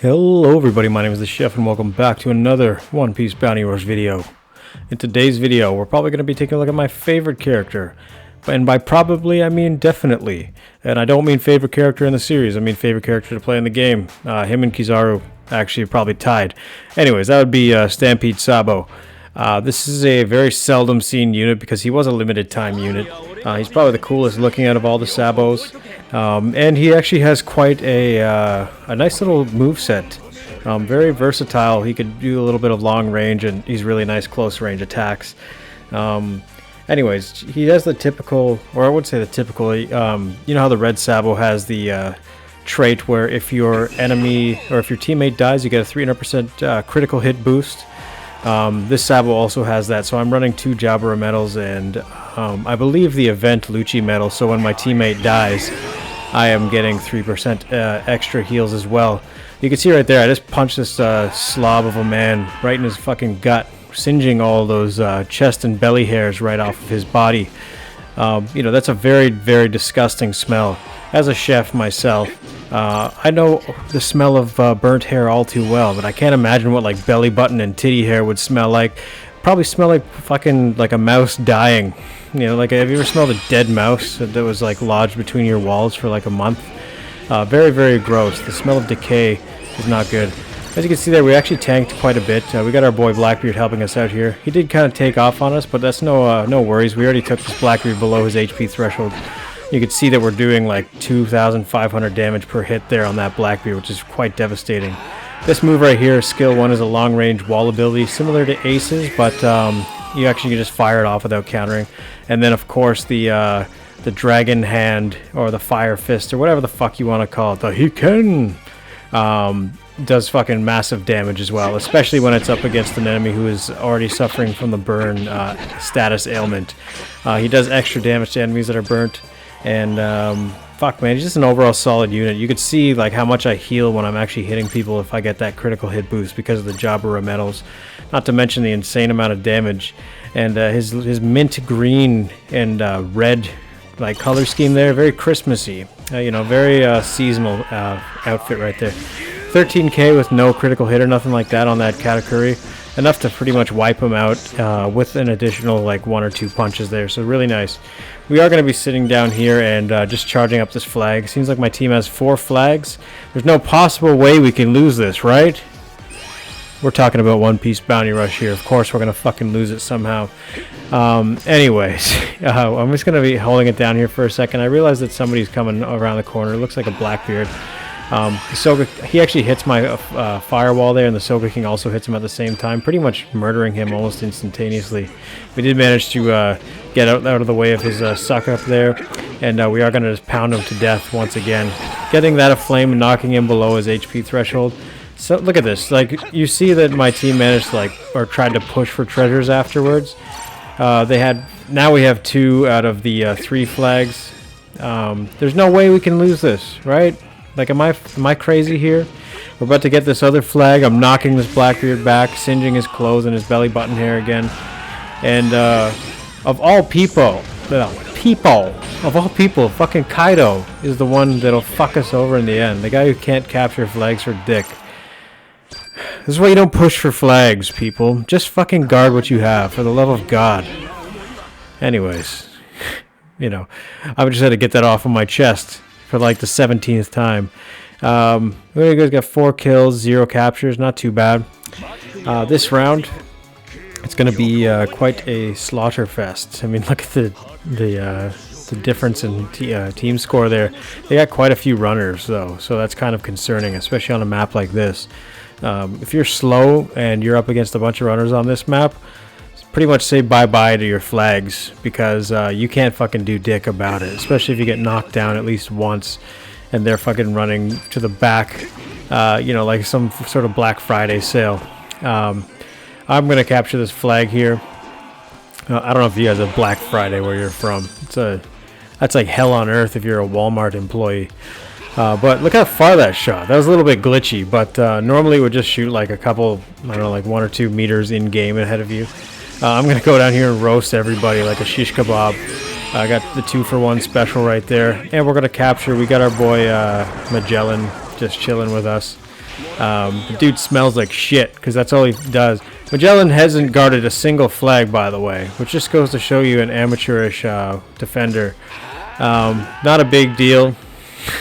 Hello everybody, my name is the Chef and welcome back to another One Piece Bounty Rush video. In today's video, we're probably going to be taking a look at my favorite character. And by probably, I mean definitely. And I don't mean favorite character in the series, I mean favorite character to play in the game. Him and Kizaru actually are probably tied. Anyways, that would be Stampede Sabo. This is a very seldom seen unit because he was a limited time unit. He's probably the coolest looking out of all the Sabos. And he actually has quite a nice little moveset. Very versatile. He could do a little bit of long range, and he's really nice close range attacks. Anyways, he has the typical, or I would say the typical, you know how the Red Sabo has the trait where if your enemy, or if your teammate dies, you get a 300% critical hit boost. This Sabo also has that, so I'm running 2 Jabra medals and I believe the event Lucci medal, so when my teammate dies, I am getting 3% extra heals as well. You can see right there, I just punched this slob of a man right in his fucking gut, singeing all those chest and belly hairs right off of his body. You know, that's a very, very disgusting smell. As a chef myself, I know the smell of burnt hair all too well, but I can't imagine what like belly button and titty hair would smell like. Probably smell like fucking like a mouse dying. You know, like, have you ever smelled a dead mouse that was like lodged between your walls for like a month? Very, very gross. The smell of decay is not good. As you can see there, we actually tanked quite a bit. We got our boy Blackbeard helping us out here. He did kind of take off on us, but that's no worries. We already took this Blackbeard below his HP threshold. You can see that we're doing like 2,500 damage per hit there on that Blackbeard, which is quite devastating. This move right here, skill 1, is a long-range wall ability, similar to Ace's, but you actually can just fire it off without countering. And then, of course, the Dragon Hand, or the Fire Fist, or whatever the fuck you want to call it, the Hiken, does fucking massive damage as well, especially when it's up against an enemy who is already suffering from the burn status ailment. He does extra damage to enemies that are burnt. And fuck man, he's just an overall solid unit. You could see like how much I heal when I'm actually hitting people if I get that critical hit boost because of the Jabra medals. Not to mention the insane amount of damage. And his mint green and red like color scheme there, very Christmassy. You know, very seasonal outfit right there. 13k with no critical hit or nothing like that on that Katakuri. Enough to pretty much wipe him out with an additional like 1 or 2 punches there, so really nice. We are going to be sitting down here and just charging up this flag. Seems like my team has 4 flags. There's no possible way we can lose this, right? We're talking about One Piece Bounty Rush here. Of course we're going to fucking lose it somehow. Anyways, I'm just going to be holding it down here for a second. I realize that somebody's coming around the corner. It looks like a Blackbeard. He actually hits my firewall there, and the Soga King also hits him at the same time, pretty much murdering him almost instantaneously. We did manage to get out of the way of his suck up there, and we are going to just pound him to death once again, getting that aflame and knocking him below his HP threshold. So look at this, like you see that my team managed to or tried to push for treasures afterwards. Now we have 2 out of the 3 flags. There's no way we can lose this, right? Like, am I crazy here? We're about to get this other flag. I'm knocking this Blackbeard back, singeing his clothes and his belly button hair again. And of all people, fucking Kaido is the one that'll fuck us over in the end. The guy who can't capture flags for dick. This is why you don't push for flags, people. Just fucking guard what you have, for the love of God. Anyways, you know, I just had to get that off of my chest for like the 17th time. You guys got 4 kills, 0 captures, not too bad. This round, it's going to be quite a slaughter fest. I mean, look at the difference in team score there. They got quite a few runners though, so that's kind of concerning, especially on a map like this. If you're slow and you're up against a bunch of runners on this map, pretty much say bye-bye to your flags, because you can't fucking do dick about it, especially if you get knocked down at least once and they're fucking running to the back, you know, like some sort of Black Friday sale. I'm going to capture this flag here. I don't know if you guys have Black Friday where you're from. That's like hell on earth if you're a Walmart employee. But look how far that shot. That was a little bit glitchy, but normally it would just shoot like a couple, I don't know, like 1 or 2 meters in-game ahead of you. I'm going to go down here and roast everybody like a shish kebab. I got the 2-for-1 special right there. And we're going to capture, we got our boy Magellan just chilling with us. The dude smells like shit because that's all he does. Magellan hasn't guarded a single flag, by the way, which just goes to show you an amateurish defender. Not a big deal.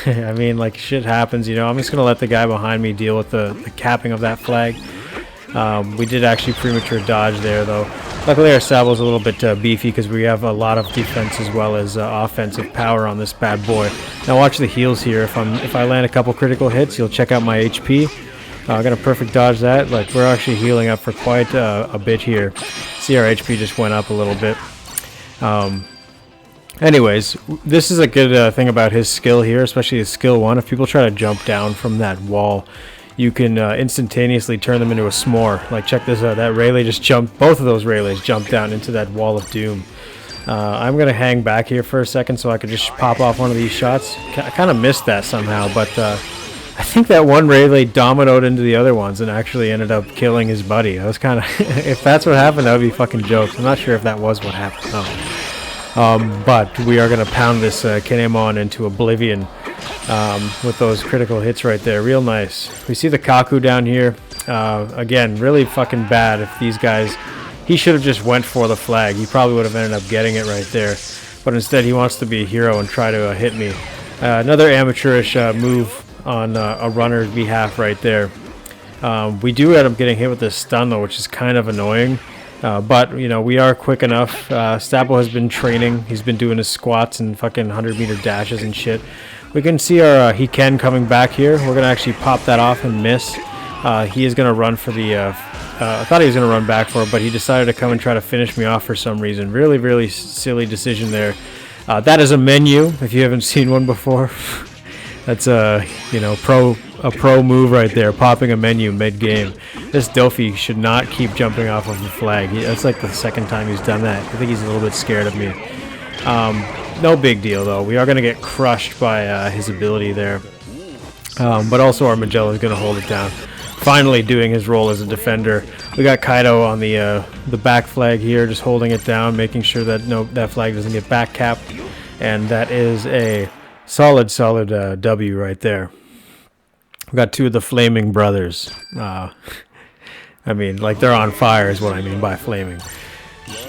I mean, like, shit happens, you know. I'm just going to let the guy behind me deal with the capping of that flag. We did actually premature dodge there, though. Luckily, our Sabo's a little bit beefy because we have a lot of defense as well as offensive power on this bad boy. Now watch the heals here. If I land a couple critical hits, you'll check out my HP. I'm going to perfect dodge that. Like, we're actually healing up for quite a bit here. See, our HP just went up a little bit. Anyways, this is a good thing about his skill here, especially his skill 1. If people try to jump down from that wall, you can instantaneously turn them into a s'more. Like, check this out. That Rayleigh just jumped. Both of those Rayleighs jumped down into that wall of doom. I'm going to hang back here for a second so I could just pop off one of these shots. I kind of missed that somehow, but I think that one Rayleigh dominoed into the other ones and actually ended up killing his buddy. I was kind of... if that's what happened, that would be fucking jokes. I'm not sure if that was what happened. No. But we are going to pound this Kinemon into oblivion. With those critical hits right there. Real nice. We see the Kaku down here. Again, really fucking bad if these guys... He should have just went for the flag. He probably would have ended up getting it right there. But instead, he wants to be a hero and try to hit me. Another amateurish move on a runner's behalf right there. We do end up getting hit with this stun, though, which is kind of annoying. But, you know, we are quick enough. Sabo has been training. He's been doing his squats and fucking 100-meter dashes and shit. We can see our Hiken coming back here. We're going to actually pop that off and miss. He is going to run for the... I thought he was going to run back for it, but he decided to come and try to finish me off for some reason. Really, really silly decision there. That is a menu, if you haven't seen one before. That's a, you know, a pro move right there, popping a menu mid-game. This Dofi should not keep jumping off of the flag. That's like the second time he's done that. I think he's a little bit scared of me. No big deal, though. We are going to get crushed by his ability there. But also our Magellan is going to hold it down. Finally doing his role as a defender. We got Kaido on the back flag here, just holding it down, making sure that that flag doesn't get back capped. And that is a solid W right there. We got two of the flaming brothers. I mean, like, they're on fire is what I mean by flaming.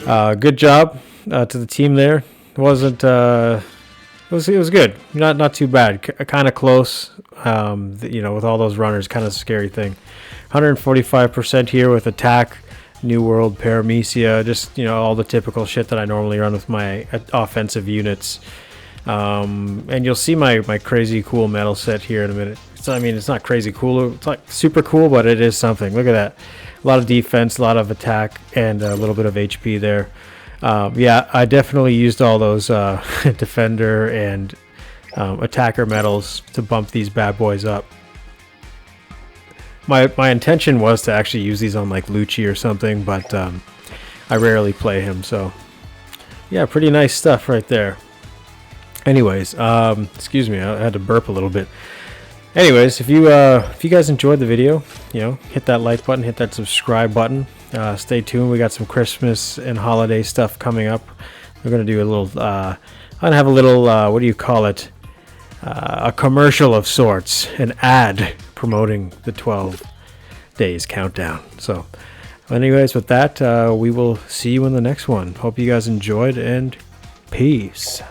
Good job to the team there. It wasn't... It was good. Not too bad. Kind of close. You know, with all those runners, kind of a scary thing. 145% here with attack, New World, Paramecia, just, you know, all the typical shit that I normally run with my offensive units. And you'll see my crazy cool medal set here in a minute. I mean, it's not crazy cool. It's not super cool, but it is something. Look at that. A lot of defense, a lot of attack, and a little bit of HP there. Yeah, I definitely used all those defender and attacker medals to bump these bad boys up. My intention was to actually use these on like Lucci or something, but I rarely play him, so yeah, pretty nice stuff right there. Anyways, excuse me, I had to burp a little bit. Anyways, if you guys enjoyed the video, you know, hit that like button, hit that subscribe button. Stay tuned. We got some Christmas and holiday stuff coming up. We're gonna do a little. I'm gonna have a little. What do you call it? A commercial of sorts, an ad promoting the 12 days countdown. So, anyways, with that, we will see you in the next one. Hope you guys enjoyed, and peace.